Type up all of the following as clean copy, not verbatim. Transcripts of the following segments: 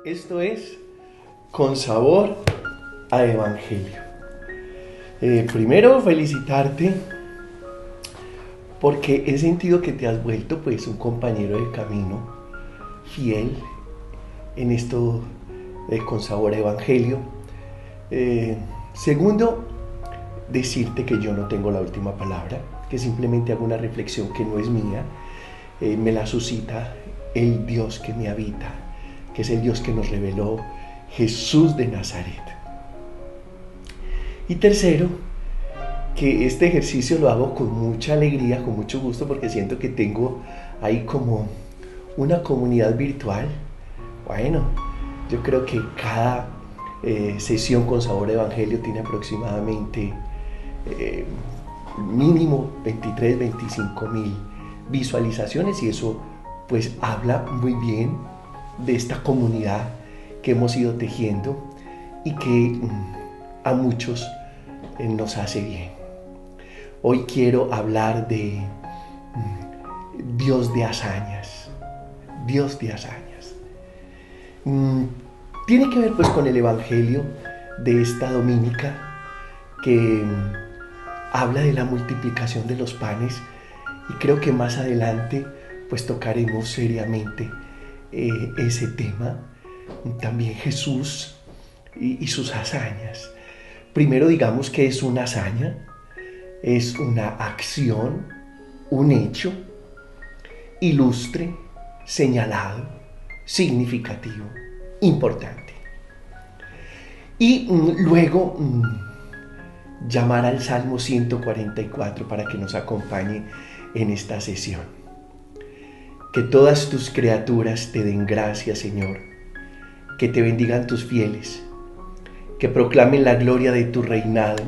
Esto es Con Sabor a Evangelio. Primero felicitarte porque he sentido que te has vuelto pues un compañero de camino fiel en esto de Con Sabor a Evangelio. Segundo, decirte que yo no tengo la última palabra, que simplemente hago una reflexión que no es mía, me la suscita el Dios que me habita, que es el Dios que nos reveló Jesús de Nazaret. Y tercero, que este ejercicio lo hago con mucha alegría, con mucho gusto, porque siento que tengo ahí como una comunidad virtual. Bueno, yo creo que cada sesión con Sabor a Evangelio tiene aproximadamente mínimo 23-25 mil visualizaciones, y eso pues habla muy bien de esta comunidad que hemos ido tejiendo y que a muchos nos hace bien. Hoy quiero hablar de Dios de hazañas. Dios de hazañas. Tiene que ver pues con el Evangelio de esta dominica que habla de la multiplicación de los panes, y creo que más adelante pues tocaremos seriamente ese tema. También Jesús y sus hazañas. Primero digamos que es una hazaña, es una acción, un hecho ilustre, señalado, significativo, importante. Y luego llamar al Salmo 144 para que nos acompañe en esta sesión. Que todas tus criaturas te den gracias, Señor, que te bendigan tus fieles, que proclamen la gloria de tu reinado,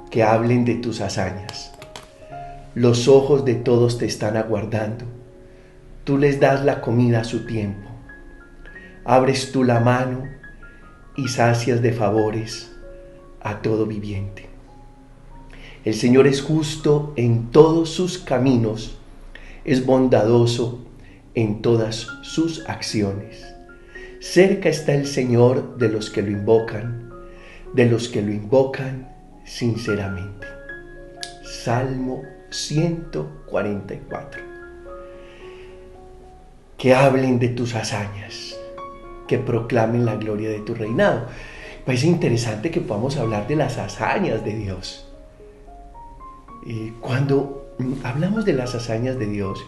que hablen de tus hazañas. Los ojos de todos te están aguardando, tú les das la comida a su tiempo. Abres tú la mano y sacias de favores a todo viviente. El Señor es justo en todos sus caminos, es bondadoso en todas sus acciones. Cerca está el Señor de los que lo invocan sinceramente. Salmo 144. Que hablen de tus hazañas, que proclamen la gloria de tu reinado. Parece interesante que podamos hablar de las hazañas de Dios. Cuando hablamos de las hazañas de Dios,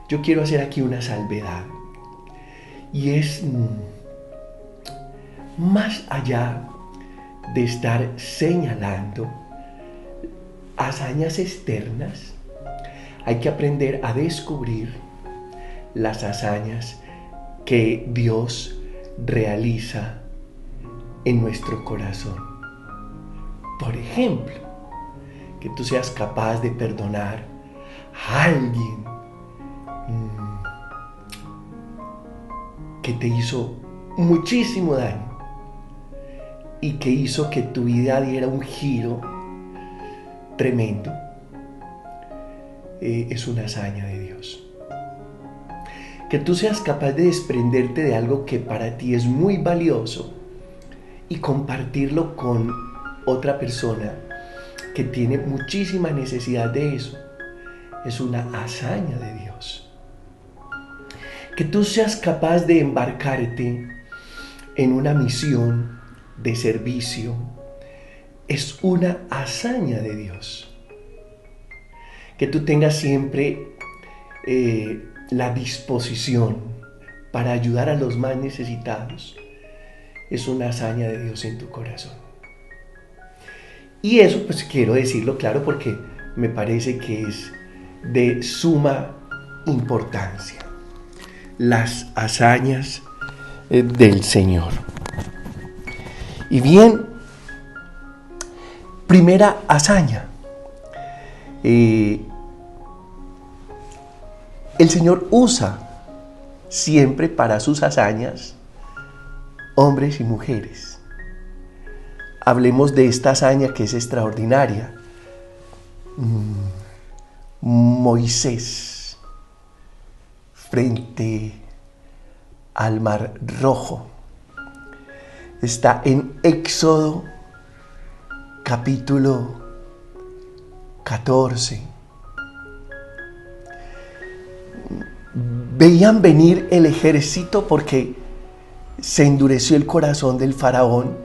yo quiero hacer aquí una salvedad. Y es más allá de estar señalando hazañas externas, hay que aprender a descubrir las hazañas que Dios realiza en nuestro corazón. Por ejemplo, que tú seas capaz de perdonar a alguien que te hizo muchísimo daño y que hizo que tu vida diera un giro tremendo. Es una hazaña de Dios. Que tú seas capaz de desprenderte de algo que para ti es muy valioso y compartirlo con otra persona que tiene muchísima necesidad de eso. Es una hazaña de Dios. Que tú seas capaz de embarcarte en una misión de servicio es una hazaña de Dios. Que tú tengas siempre la disposición para ayudar a los más necesitados es una hazaña de Dios en tu corazón. Y eso pues quiero decirlo claro porque me parece que es de suma importancia. Las hazañas del Señor. Y bien, primera hazaña. El Señor usa siempre para sus hazañas hombres y mujeres. Hablemos de esta hazaña que es extraordinaria. Moisés frente al Mar Rojo. Está en Éxodo capítulo 14. Veían venir el ejército porque se endureció el corazón del faraón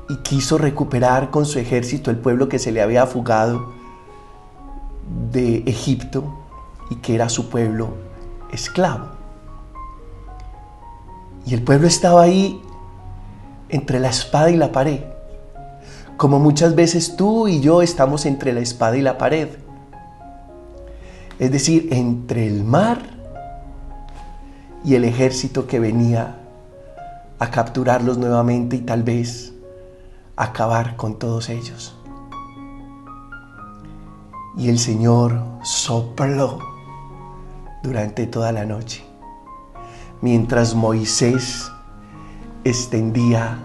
y quiso recuperar con su ejército el pueblo que se le había fugado de Egipto y que era su pueblo esclavo. Y el pueblo estaba ahí entre la espada y la pared, como muchas veces tú y yo estamos entre la espada y la pared. Es decir, entre el mar y el ejército que venía a capturarlos nuevamente y tal vez acabar con todos ellos. Y el Señor sopló durante toda la noche, mientras Moisés extendía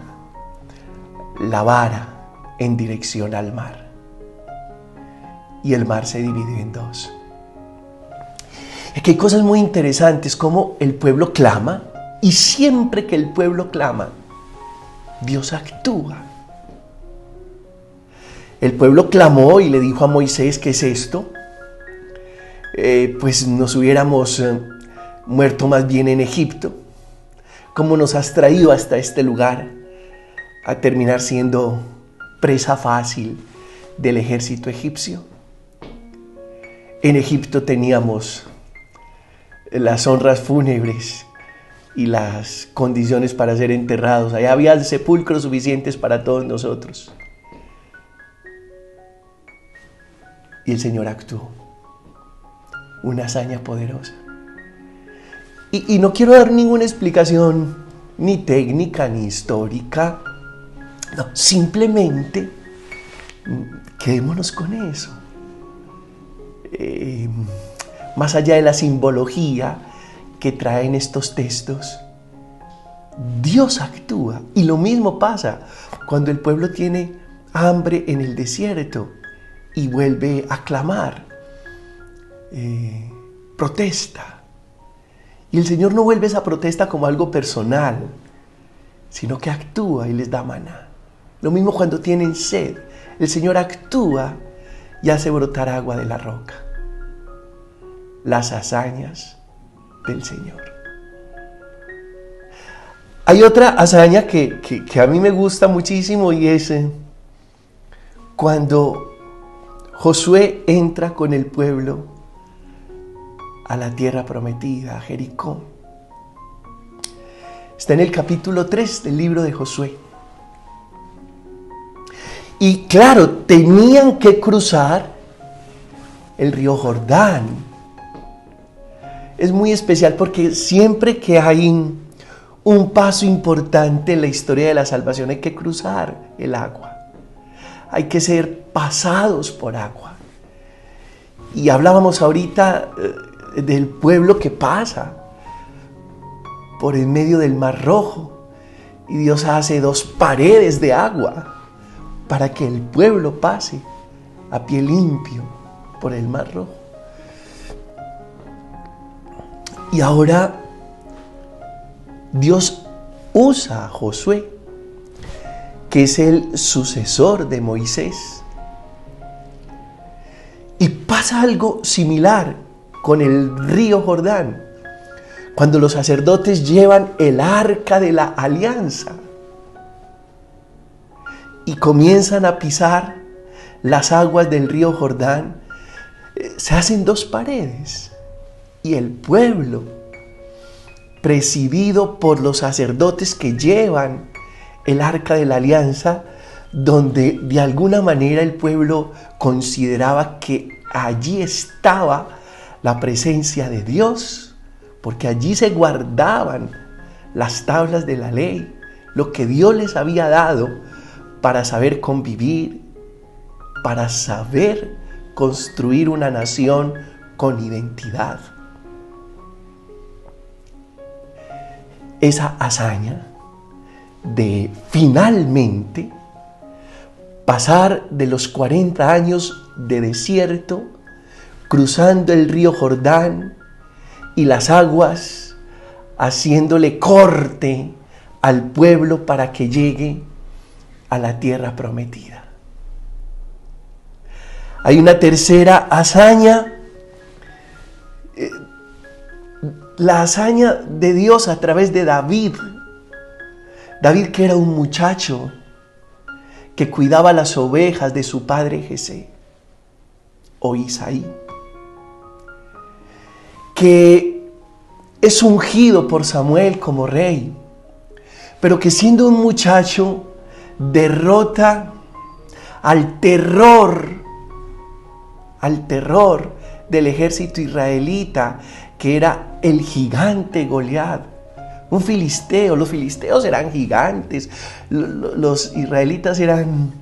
la vara en dirección al mar. Y el mar se dividió en dos. Aquí hay cosas muy interesantes, como el pueblo clama, y siempre que el pueblo clama, Dios actúa. El pueblo clamó y le dijo a Moisés: ¿qué es esto? Pues nos hubiéramos muerto más bien en Egipto. ¿Cómo nos has traído hasta este lugar a terminar siendo presa fácil del ejército egipcio? En Egipto teníamos las honras fúnebres y las condiciones para ser enterrados. Allá había sepulcros suficientes para todos nosotros. Y el Señor actuó. Una hazaña poderosa. Y no quiero dar ninguna explicación, ni técnica, ni histórica. No, simplemente quedémonos con eso. Más allá de la simbología que traen estos textos, Dios actúa. Y lo mismo pasa cuando el pueblo tiene hambre en el desierto y vuelve a clamar, protesta. Y el Señor no vuelve esa protesta como algo personal, sino que actúa y les da maná. Lo mismo cuando tienen sed, el Señor actúa y hace brotar agua de la roca. Las hazañas del Señor. Hay otra hazaña que a mí me gusta muchísimo, y es cuando Josué entra con el pueblo a la tierra prometida, a Jericó. Está en el capítulo 3 del libro de Josué. Y claro, tenían que cruzar el río Jordán. Es muy especial porque siempre que hay un paso importante en la historia de la salvación, hay que cruzar el agua. Hay que ser pasados por agua. Y hablábamos ahorita del pueblo que pasa por en medio del Mar Rojo, y Dios hace dos paredes de agua para que el pueblo pase a pie limpio por el Mar Rojo. Y ahora Dios usa a Josué, que es el sucesor de Moisés, y pasa algo similar con el río Jordán, cuando los sacerdotes llevan el arca de la alianza y comienzan a pisar las aguas del río Jordán. Se hacen dos paredes y el pueblo, presidido por los sacerdotes que llevan el arca de la alianza, donde de alguna manera el pueblo consideraba que allí estaba la presencia de Dios, porque allí se guardaban las tablas de la ley, lo que Dios les había dado para saber convivir, para saber construir una nación con identidad. Esa hazaña de finalmente pasar de los 40 años de desierto, cruzando el río Jordán y las aguas haciéndole corte al pueblo para que llegue a la tierra prometida. Hay una tercera hazaña, la hazaña de Dios a través de David. David, que era un muchacho que cuidaba las ovejas de su padre Jesé o Isaí, que es ungido por Samuel como rey, pero que siendo un muchacho derrota al terror del ejército israelita, que era el gigante Goliat, un filisteo. Los filisteos eran gigantes, los israelitas eran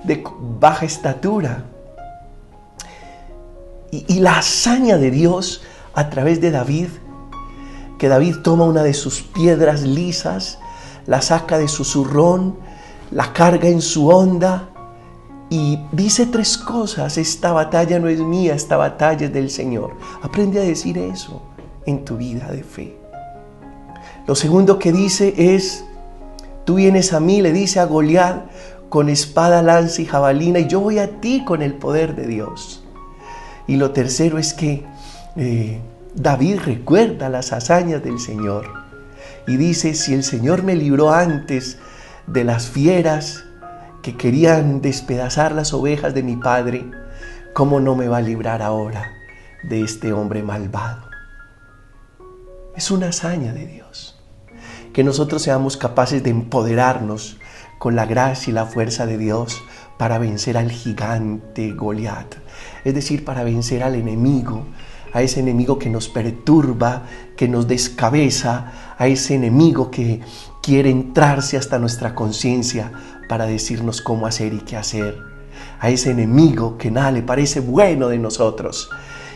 de baja estatura. Y la hazaña de Dios a través de David, que David toma una de sus piedras lisas, la saca de su zurrón, la carga en su honda y dice 3 cosas: esta batalla no es mía, esta batalla es del Señor. Aprende a decir eso en tu vida de fe. Lo segundo que dice es: tú vienes a mí, le dice a Goliat, con espada, lanza y jabalina, y yo voy a ti con el poder de Dios. Y lo tercero es que David recuerda las hazañas del Señor y dice: si el Señor me libró antes de las fieras que querían despedazar las ovejas de mi padre, ¿cómo no me va a librar ahora de este hombre malvado? Es una hazaña de Dios. Que nosotros seamos capaces de empoderarnos con la gracia y la fuerza de Dios para vencer al gigante Goliat. Es decir, para vencer al enemigo, a ese enemigo que nos perturba, que nos descabeza, a ese enemigo que quiere entrarse hasta nuestra conciencia para decirnos cómo hacer y qué hacer, a ese enemigo que nada le parece bueno de nosotros,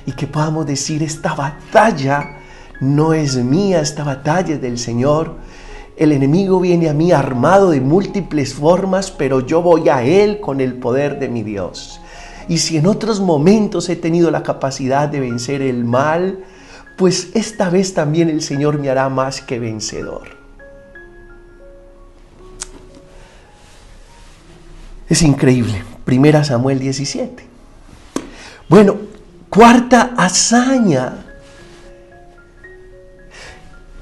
y que podamos decir: esta batalla no es mía, esta batalla es del Señor. El enemigo viene a mí armado de múltiples formas, pero yo voy a él con el poder de mi Dios. Y si en otros momentos he tenido la capacidad de vencer el mal, pues esta vez también el Señor me hará más que vencedor. Es increíble. 1 Samuel 17. Bueno, cuarta hazaña.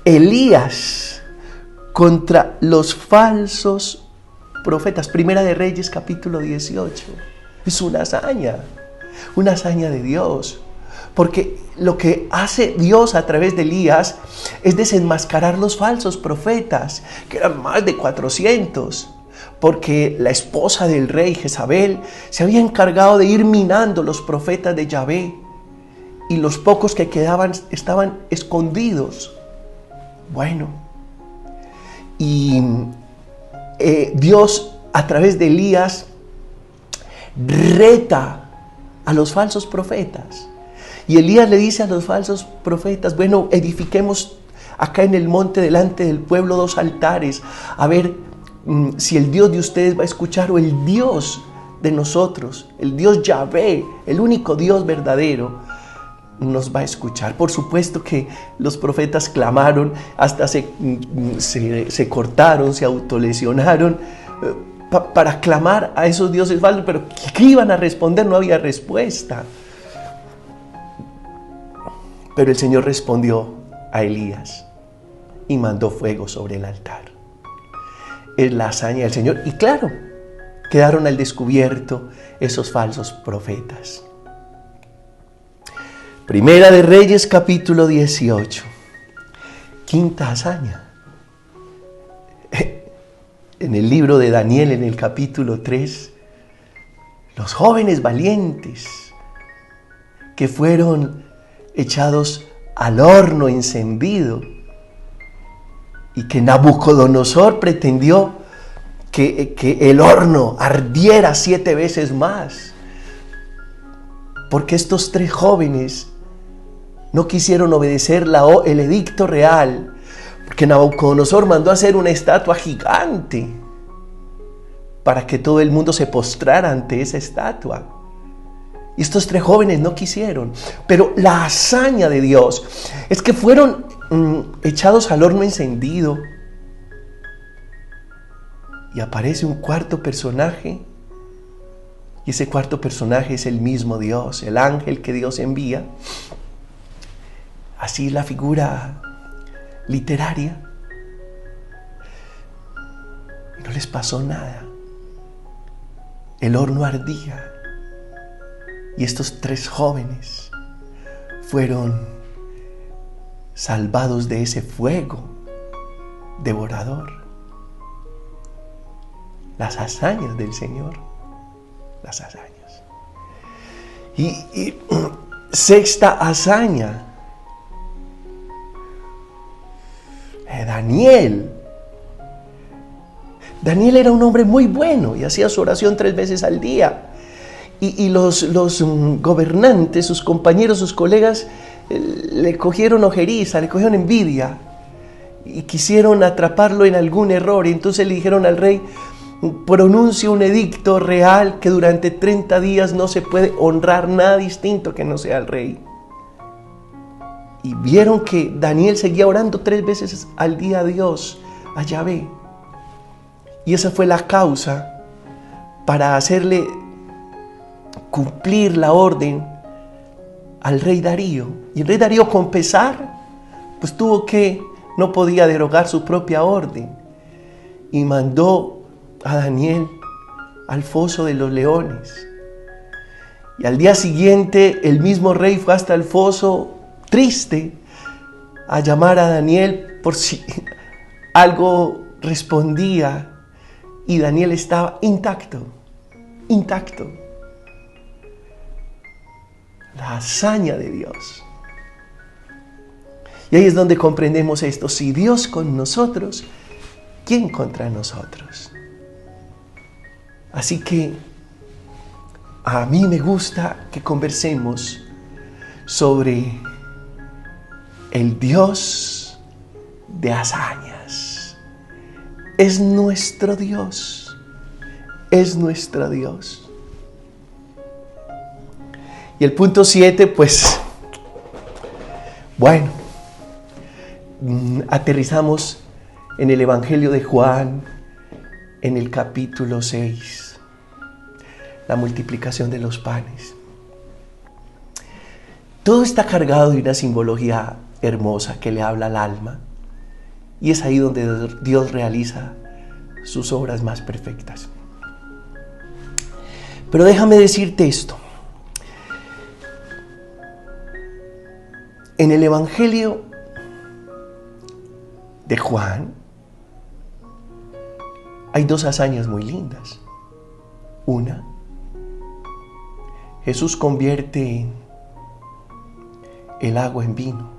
Elías contra los falsos profetas. 1 de Reyes capítulo 18. Es una hazaña de Dios. Porque lo que hace Dios a través de Elías es desenmascarar los falsos profetas, que eran más de 400. Porque la esposa del rey, Jezabel, se había encargado de ir minando los profetas de Yahvé. Y los pocos que quedaban estaban escondidos. Bueno, y Dios a través de Elías reta a los falsos profetas. Y Elías le dice a los falsos profetas: bueno, edifiquemos acá en el monte delante del pueblo 2 altares, a ver si el Dios de ustedes va a escuchar, o el Dios de nosotros, el Dios Yahvé, el único Dios verdadero, nos va a escuchar. Por supuesto que los profetas clamaron, hasta se cortaron, se autolesionaron para clamar a esos dioses falsos, pero ¿qué iban a responder? No había respuesta. Pero el Señor respondió a Elías y mandó fuego sobre el altar. Es la hazaña del Señor. Y claro, quedaron al descubierto esos falsos profetas. 1 de Reyes capítulo 18. Quinta hazaña. En el libro de Daniel, en el capítulo 3, los jóvenes valientes que fueron echados al horno encendido y que Nabucodonosor pretendió que el horno ardiera 7 veces más, porque estos 3 jóvenes no quisieron obedecer el edicto real, porque Nabucodonosor mandó a hacer una estatua gigante para que todo el mundo se postrara ante esa estatua. Y estos 3 jóvenes no quisieron. Pero la hazaña de Dios es que fueron echados al horno encendido. Y aparece un cuarto personaje. Y ese cuarto personaje es el mismo Dios, el ángel que Dios envía. Así la figura literaria. Y no les pasó nada. El horno ardía. Y estos 3 jóvenes fueron salvados de ese fuego devorador. Las hazañas del Señor. Las hazañas. Y sexta hazaña. Daniel. Daniel era un hombre muy bueno y hacía su oración 3 veces al día. Y los gobernantes, sus compañeros, sus colegas, le cogieron ojeriza, le cogieron envidia y quisieron atraparlo en algún error. Y entonces le dijeron al rey: pronuncia un edicto real que durante 30 días no se puede honrar nada distinto que no sea el rey. Y vieron que Daniel seguía orando 3 veces al día a Dios, a Yahvé. Y esa fue la causa para hacerle cumplir la orden al rey Darío. Y el rey Darío, con pesar, pues no podía derogar su propia orden. Y mandó a Daniel al foso de los leones. Y al día siguiente el mismo rey fue hasta el foso, triste, a llamar a Daniel por si algo respondía. Y Daniel estaba intacto. La hazaña de Dios. Y ahí es donde comprendemos esto: si Dios con nosotros, ¿quién contra nosotros? Así que a mí me gusta que conversemos sobre el Dios de hazañas. Es nuestro Dios. Es nuestro Dios. Y el punto 7, pues, bueno, aterrizamos en el Evangelio de Juan, en el capítulo 6, la multiplicación de los panes. Todo está cargado de una simbología hermosa que le habla al alma, y es ahí donde Dios realiza sus obras más perfectas. Pero déjame decirte esto. En el Evangelio de Juan hay 2 hazañas muy lindas. Una, Jesús convierte el agua en vino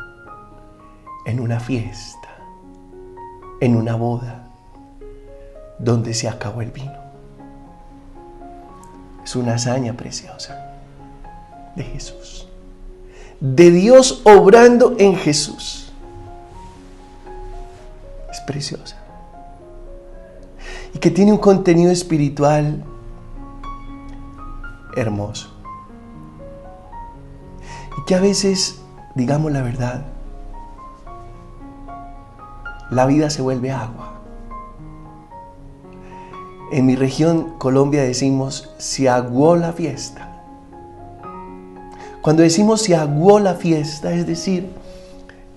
en una fiesta, en una boda, donde se acabó el vino. Es una hazaña preciosa de Jesús, de Dios obrando en Jesús. Es preciosa. Y que tiene un contenido espiritual hermoso. Y que a veces, digamos la verdad, la vida se vuelve agua. En mi región, Colombia, decimos: se aguó la fiesta. Cuando decimos se aguó la fiesta, es decir,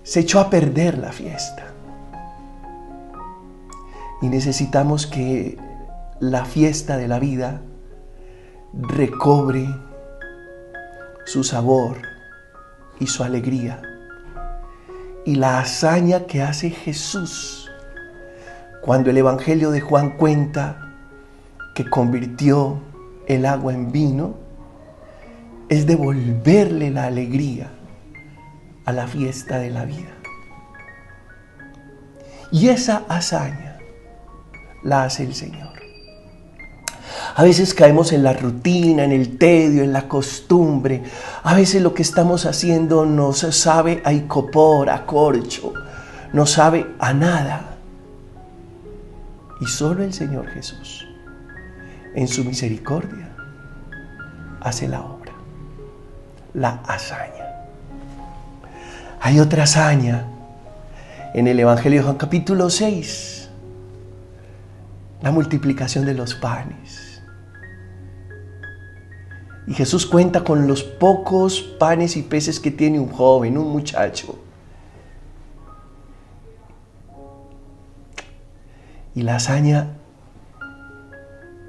se echó a perder la fiesta. Y necesitamos que la fiesta de la vida recobre su sabor y su alegría. Y la hazaña que hace Jesús cuando el Evangelio de Juan cuenta que convirtió el agua en vino, es devolverle la alegría a la fiesta de la vida. Y esa hazaña la hace el Señor. A veces caemos en la rutina, en el tedio, en la costumbre. A veces lo que estamos haciendo nos sabe a icopor, a corcho, no sabe a nada. Y solo el Señor Jesús, en su misericordia, hace la obra, la hazaña. Hay otra hazaña en el Evangelio de Juan capítulo 6, la multiplicación de los panes. Y Jesús cuenta con los pocos panes y peces que tiene un joven, un muchacho. Y la hazaña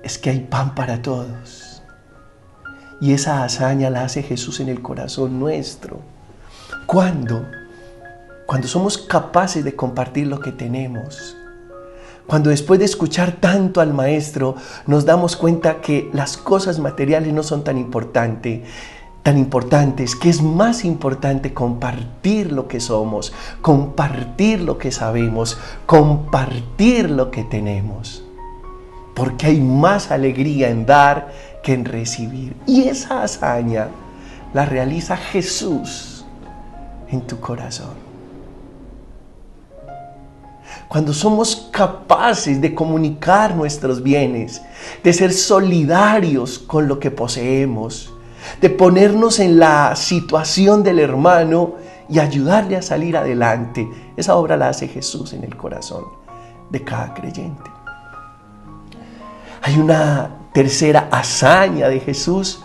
es que hay pan para todos. Y esa hazaña la hace Jesús en el corazón nuestro. ¿Cuándo? Cuando somos capaces de compartir lo que tenemos. Cuando después de escuchar tanto al Maestro nos damos cuenta que las cosas materiales no son tan importantes, que es más importante compartir lo que somos, compartir lo que sabemos, compartir lo que tenemos. Porque hay más alegría en dar que en recibir. Y esa hazaña la realiza Jesús en tu corazón. Cuando somos capaces de comunicar nuestros bienes, de ser solidarios con lo que poseemos, de ponernos en la situación del hermano y ayudarle a salir adelante, esa obra la hace Jesús en el corazón de cada creyente. Hay una tercera hazaña de Jesús.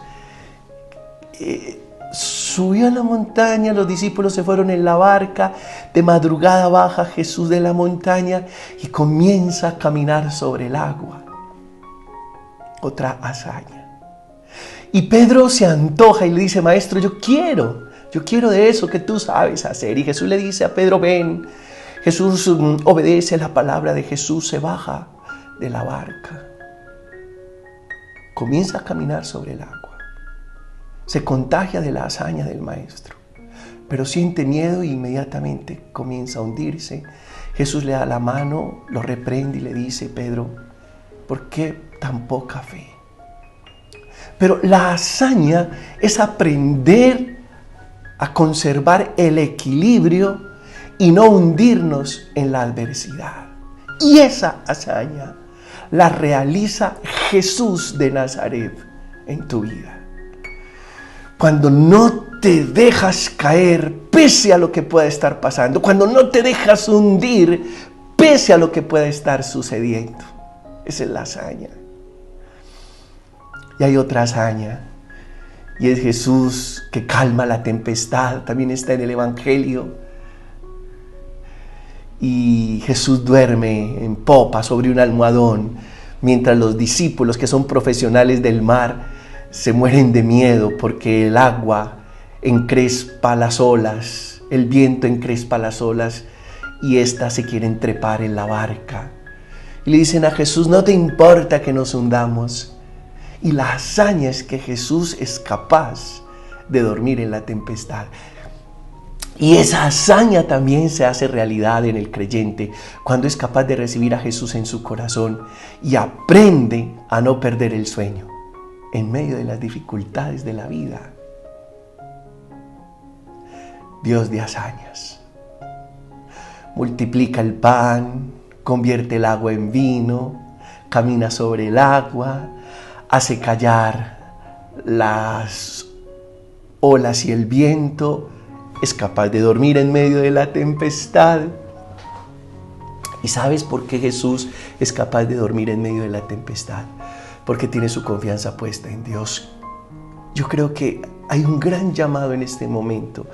Subió a la montaña, los discípulos se fueron en la barca, de madrugada baja Jesús de la montaña y comienza a caminar sobre el agua. Otra hazaña. Y Pedro se antoja y le dice: Maestro, yo quiero de eso que tú sabes hacer. Y Jesús le dice a Pedro: ven. Jesús obedece la palabra de Jesús, se baja de la barca. Comienza a caminar sobre el agua. Se contagia de la hazaña del Maestro, pero siente miedo e inmediatamente comienza a hundirse. Jesús le da la mano, lo reprende y le dice: Pedro, ¿por qué tan poca fe? Pero la hazaña es aprender a conservar el equilibrio y no hundirnos en la adversidad. Y esa hazaña la realiza Jesús de Nazaret en tu vida. Cuando no te dejas caer pese a lo que pueda estar pasando, cuando no te dejas hundir pese a lo que pueda estar sucediendo. Esa es la hazaña. Y hay otra hazaña, y es Jesús que calma la tempestad. También está en el Evangelio. Y Jesús duerme en popa sobre un almohadón, mientras los discípulos, que son profesionales del mar, se mueren de miedo porque el agua encrespa las olas, el viento encrespa las olas y éstas se quieren trepar en la barca. Y le dicen a Jesús: no te importa que nos hundamos. Y la hazaña es que Jesús es capaz de dormir en la tempestad. Y esa hazaña también se hace realidad en el creyente cuando es capaz de recibir a Jesús en su corazón y aprende a no perder el sueño en medio de las dificultades de la vida. Dios de hazañas. Multiplica el pan, convierte el agua en vino, camina sobre el agua, hace callar las olas y el viento, es capaz de dormir en medio de la tempestad. ¿Y sabes por qué Jesús es capaz de dormir en medio de la tempestad? Porque tiene su confianza puesta en Dios. Yo creo que hay un gran llamado en este momento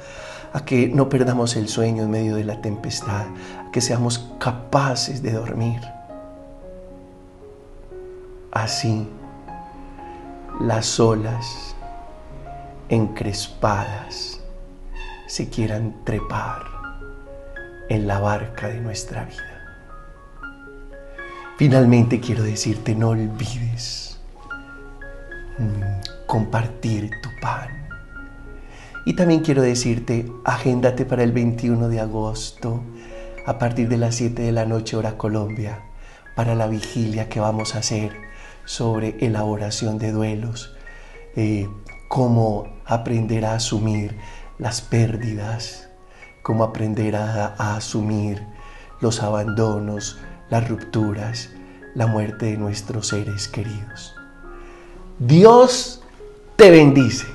a que no perdamos el sueño en medio de la tempestad, a que seamos capaces de dormir. Así, las olas encrespadas se quieran trepar en la barca de nuestra vida. Finalmente quiero decirte: no olvides compartir tu pan. Y también quiero decirte: agéndate para el 21 de agosto a partir de las 7 de la noche hora Colombia para la vigilia que vamos a hacer sobre elaboración de duelos, cómo aprender a asumir las pérdidas, cómo aprender a asumir los abandonos, las rupturas, la muerte de nuestros seres queridos. Dios te bendice.